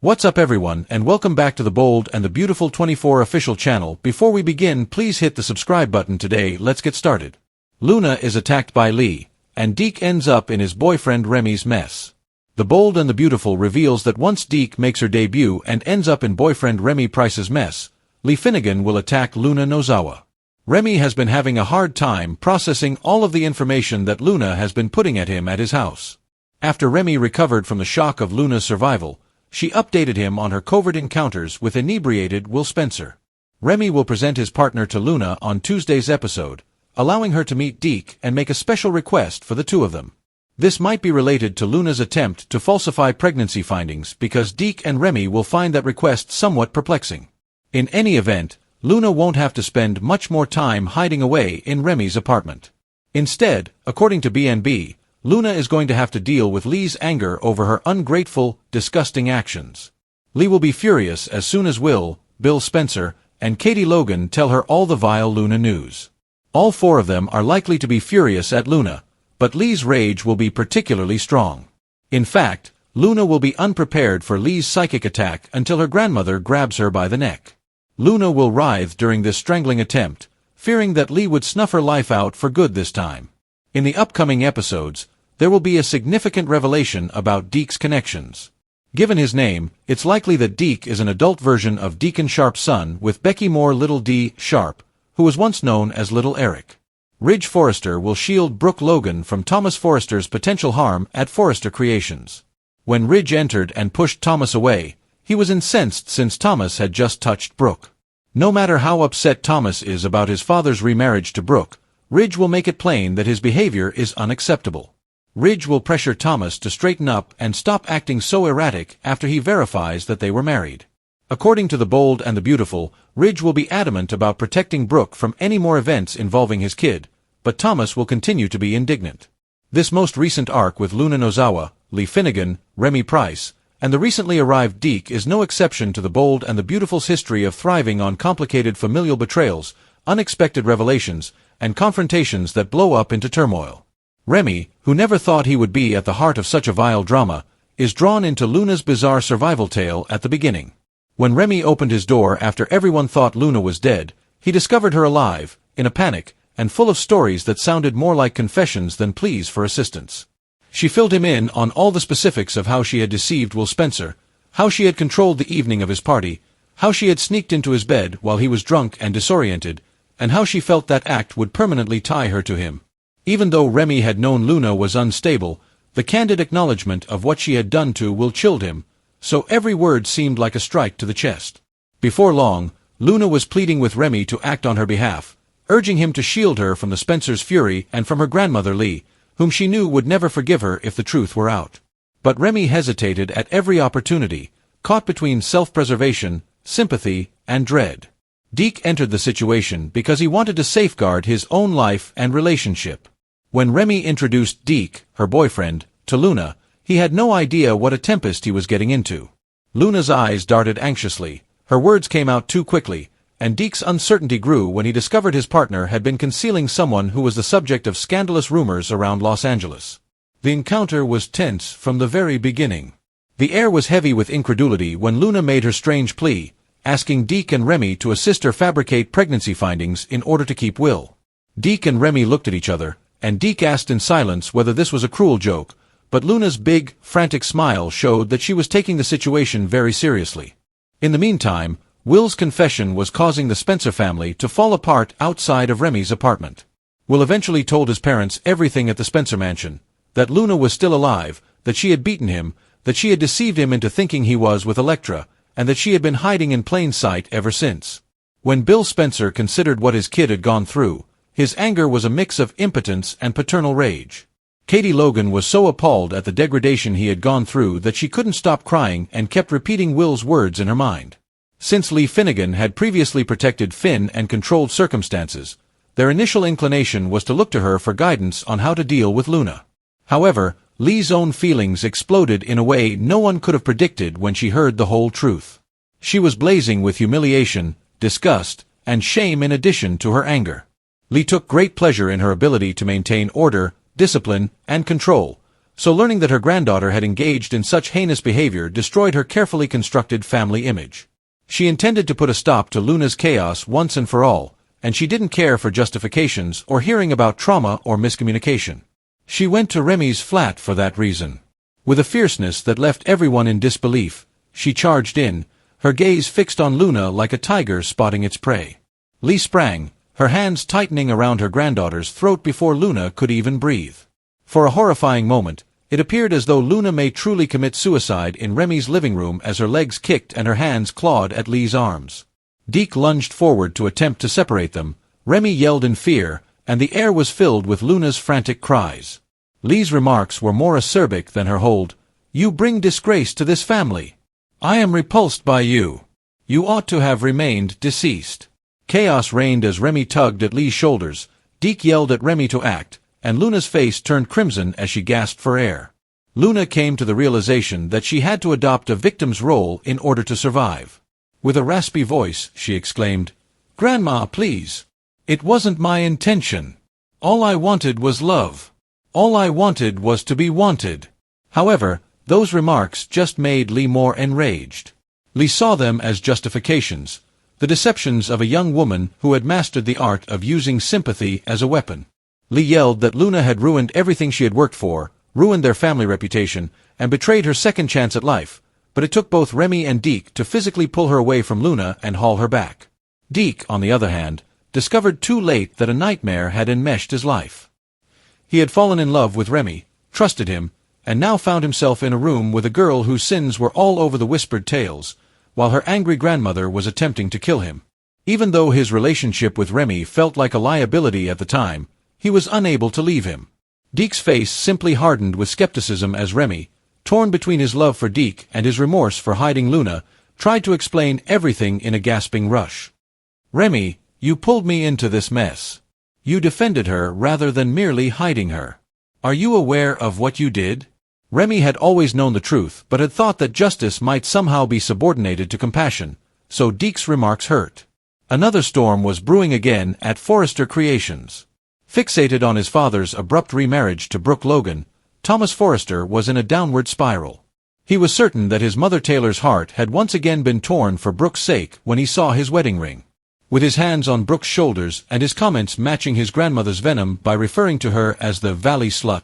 What's up everyone, and welcome back to the Bold and the Beautiful 24 official channel. Before we begin, please hit the subscribe button today. Let's get started. Luna is attacked by Lee, and Deke ends up in his boyfriend Remy's mess. The Bold and the Beautiful reveals that once Deke makes her debut and ends up in boyfriend Remy Price's mess, Lee Finnegan will attack Luna Nozawa. Remy has been having a hard time processing all of the information that Luna has been putting at him at his house. After Remy recovered from the shock of Luna's survival, she updated him on her covert encounters with inebriated Will Spencer. Remy will present his partner to Luna on Tuesday's episode, allowing her to meet Deke and make a special request for the two of them. This might be related to Luna's attempt to falsify pregnancy findings because Deke and Remy will find that request somewhat perplexing. In any event, Luna won't have to spend much more time hiding away in Remy's apartment. Instead, according to BNB, Luna is going to have to deal with Lee's anger over her ungrateful, disgusting actions. Lee will be furious as soon as Will, Bill Spencer, and Katie Logan tell her all the vile Luna news. All four of them are likely to be furious at Luna, but Lee's rage will be particularly strong. In fact, Luna will be unprepared for Lee's psychic attack until her grandmother grabs her by the neck. Luna will writhe during this strangling attempt, fearing that Lee would snuff her life out for good this time. In the upcoming episodes, there will be a significant revelation about Deke's connections. Given his name, it's likely that Deke is an adult version of Deacon Sharp's son with Becky Moore Little D. Sharp, who was once known as Little Eric. Ridge Forrester will shield Brooke Logan from Thomas Forrester's potential harm at Forrester Creations. When Ridge entered and pushed Thomas away, he was incensed since Thomas had just touched Brooke. No matter how upset Thomas is about his father's remarriage to Brooke, Ridge will make it plain that his behavior is unacceptable. Ridge will pressure Thomas to straighten up and stop acting so erratic after he verifies that they were married. According to the Bold and the Beautiful, Ridge will be adamant about protecting Brooke from any more events involving his kid, but Thomas will continue to be indignant. This most recent arc with Luna Nozawa, Lee Finnegan, Remy Price, and the recently arrived Deke is no exception to the Bold and the Beautiful's history of thriving on complicated familial betrayals, unexpected revelations, and confrontations that blow up into turmoil. Remy, who never thought he would be at the heart of such a vile drama, is drawn into Luna's bizarre survival tale at the beginning. When Remy opened his door after everyone thought Luna was dead, he discovered her alive, in a panic, and full of stories that sounded more like confessions than pleas for assistance. She filled him in on all the specifics of how she had deceived Will Spencer, how she had controlled the evening of his party, how she had sneaked into his bed while he was drunk and disoriented, and how she felt that act would permanently tie her to him. Even though Remy had known Luna was unstable, the candid acknowledgement of what she had done to Will chilled him, so every word seemed like a strike to the chest. Before long, Luna was pleading with Remy to act on her behalf, urging him to shield her from the Spencer's fury and from her grandmother Lee, whom she knew would never forgive her if the truth were out. But Remy hesitated at every opportunity, caught between self-preservation, sympathy, and dread. Deke entered the situation because he wanted to safeguard his own life and relationship. When Remy introduced Deke, her boyfriend, to Luna, he had no idea what a tempest he was getting into. Luna's eyes darted anxiously, her words came out too quickly, and Deke's uncertainty grew when he discovered his partner had been concealing someone who was the subject of scandalous rumors around Los Angeles. The encounter was tense from the very beginning. The air was heavy with incredulity when Luna made her strange plea, asking Deke and Remy to assist her fabricate pregnancy findings in order to keep Will. Deke and Remy looked at each other, and Deke asked in silence whether this was a cruel joke, but Luna's big, frantic smile showed that she was taking the situation very seriously. In the meantime, Will's confession was causing the Spencer family to fall apart outside of Remy's apartment. Will eventually told his parents everything at the Spencer mansion, that Luna was still alive, that she had beaten him, that she had deceived him into thinking he was with Elektra, and that she had been hiding in plain sight ever since. When Bill Spencer considered what his kid had gone through, his anger was a mix of impotence and paternal rage. Katie Logan was so appalled at the degradation he had gone through that she couldn't stop crying and kept repeating Will's words in her mind. Since Lee Finnegan had previously protected Finn and controlled circumstances, their initial inclination was to look to her for guidance on how to deal with Luna. However, Lee's own feelings exploded in a way no one could have predicted when she heard the whole truth. She was blazing with humiliation, disgust, and shame in addition to her anger. Lee took great pleasure in her ability to maintain order, discipline, and control, So learning that her granddaughter had engaged in such heinous behavior destroyed her carefully constructed family image. She intended to put a stop to Luna's chaos once and for all, and she didn't care for justifications or hearing about trauma or miscommunication. She went to Remy's flat for that reason. With a fierceness that left everyone in disbelief, she charged in, her gaze fixed on Luna like a tiger spotting its prey. Lee sprang, her hands tightening around her granddaughter's throat before Luna could even breathe. For a horrifying moment, it appeared as though Luna may truly commit suicide in Remy's living room as her legs kicked and her hands clawed at Lee's arms. Deke lunged forward to attempt to separate them, Remy yelled in fear, and the air was filled with Luna's frantic cries. Lee's remarks were more acerbic than her hold. "You bring disgrace to this family. I am repulsed by you. You ought to have remained deceased." Chaos reigned as Remy tugged at Lee's shoulders. Deke yelled at Remy to act, and Luna's face turned crimson as she gasped for air. Luna came to the realization that she had to adopt a victim's role in order to survive. With a raspy voice, she exclaimed, "Grandma, please. It wasn't my intention. All I wanted was love. All I wanted was to be wanted." However, those remarks just made Lee more enraged. Lee saw them as justifications, the deceptions of a young woman who had mastered the art of using sympathy as a weapon. Lee yelled that Luna had ruined everything she had worked for, ruined their family reputation, and betrayed her second chance at life, but it took both Remy and Deke to physically pull her away from Luna and haul her back. Deke, on the other hand, discovered too late that a nightmare had enmeshed his life. He had fallen in love with Remy, trusted him, and now found himself in a room with a girl whose sins were all over the whispered tales, while her angry grandmother was attempting to kill him. Even though his relationship with Remy felt like a liability at the time, he was unable to leave him. Deke's face simply hardened with skepticism as Remy, torn between his love for Deke and his remorse for hiding Luna, tried to explain everything in a gasping rush. "Remy, you pulled me into this mess. You defended her rather than merely hiding her. Are you aware of what you did?" Remy had always known the truth but had thought that justice might somehow be subordinated to compassion, so Deke's remarks hurt. Another storm was brewing again at Forrester Creations. Fixated on his father's abrupt remarriage to Brooke Logan, Thomas Forrester was in a downward spiral. He was certain that his mother Taylor's heart had once again been torn for Brooke's sake when he saw his wedding ring. With his hands on Brooke's shoulders and his comments matching his grandmother's venom by referring to her as the valley slut,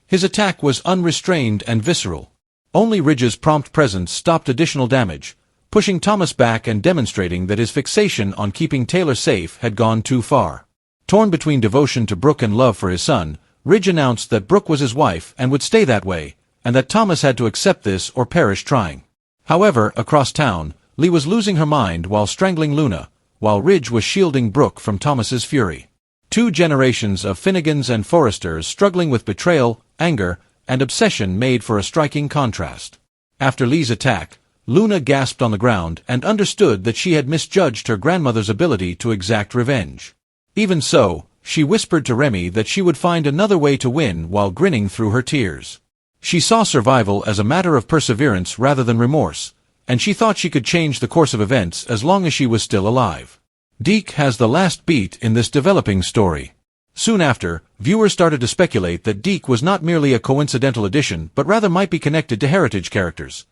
his attack was unrestrained and visceral. Only Ridge's prompt presence stopped additional damage, pushing Thomas back and demonstrating that his fixation on keeping Taylor safe had gone too far. Torn between devotion to Brooke and love for his son, Ridge announced that Brooke was his wife and would stay that way, and that Thomas had to accept this or perish trying. However, across town, Lee was losing her mind while strangling Luna, while Ridge was shielding Brooke from Thomas's fury. Two generations of Finnegans and Forresters struggling with betrayal, anger, and obsession made for a striking contrast. After Lee's attack, Luna gasped on the ground and understood that she had misjudged her grandmother's ability to exact revenge. Even so, she whispered to Remy that she would find another way to win while grinning through her tears. She saw survival as a matter of perseverance rather than remorse, and she thought she could change the course of events as long as she was still alive. Deke has the last beat in this developing story. Soon after, viewers started to speculate that Deke was not merely a coincidental addition but rather might be connected to heritage characters.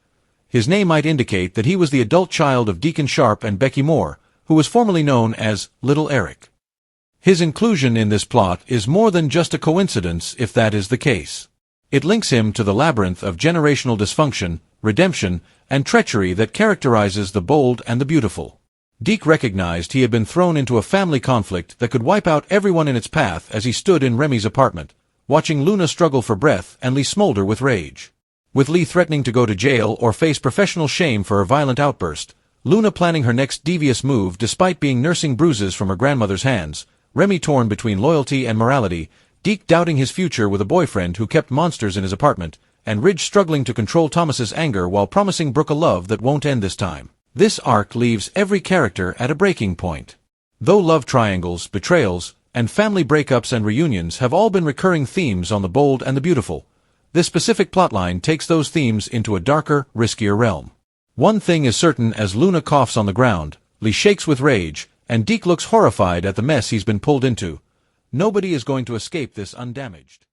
His name might indicate that he was the adult child of Deacon Sharp and Becky Moore, who was formerly known as Little Eric. His inclusion in this plot is more than just a coincidence if that is the case. It links him to the labyrinth of generational dysfunction, redemption, and treachery that characterizes the bold and the beautiful. Deke recognized he had been thrown into a family conflict that could wipe out everyone in its path as he stood in Remy's apartment, watching Luna struggle for breath and Lee smolder with rage. With Lee threatening to go to jail or face professional shame for her violent outburst, Luna planning her next devious move despite being nursing bruises from her grandmother's hands, Remy torn between loyalty and morality, Deke doubting his future with a boyfriend who kept monsters in his apartment, and Ridge struggling to control Thomas's anger while promising Brooke a love that won't end this time. This arc leaves every character at a breaking point. Though love triangles, betrayals, and family breakups and reunions have all been recurring themes on The Bold and the Beautiful, this specific plotline takes those themes into a darker, riskier realm. One thing is certain: as Luna coughs on the ground, Lee shakes with rage, and Deke looks horrified at the mess he's been pulled into. Nobody is going to escape this undamaged.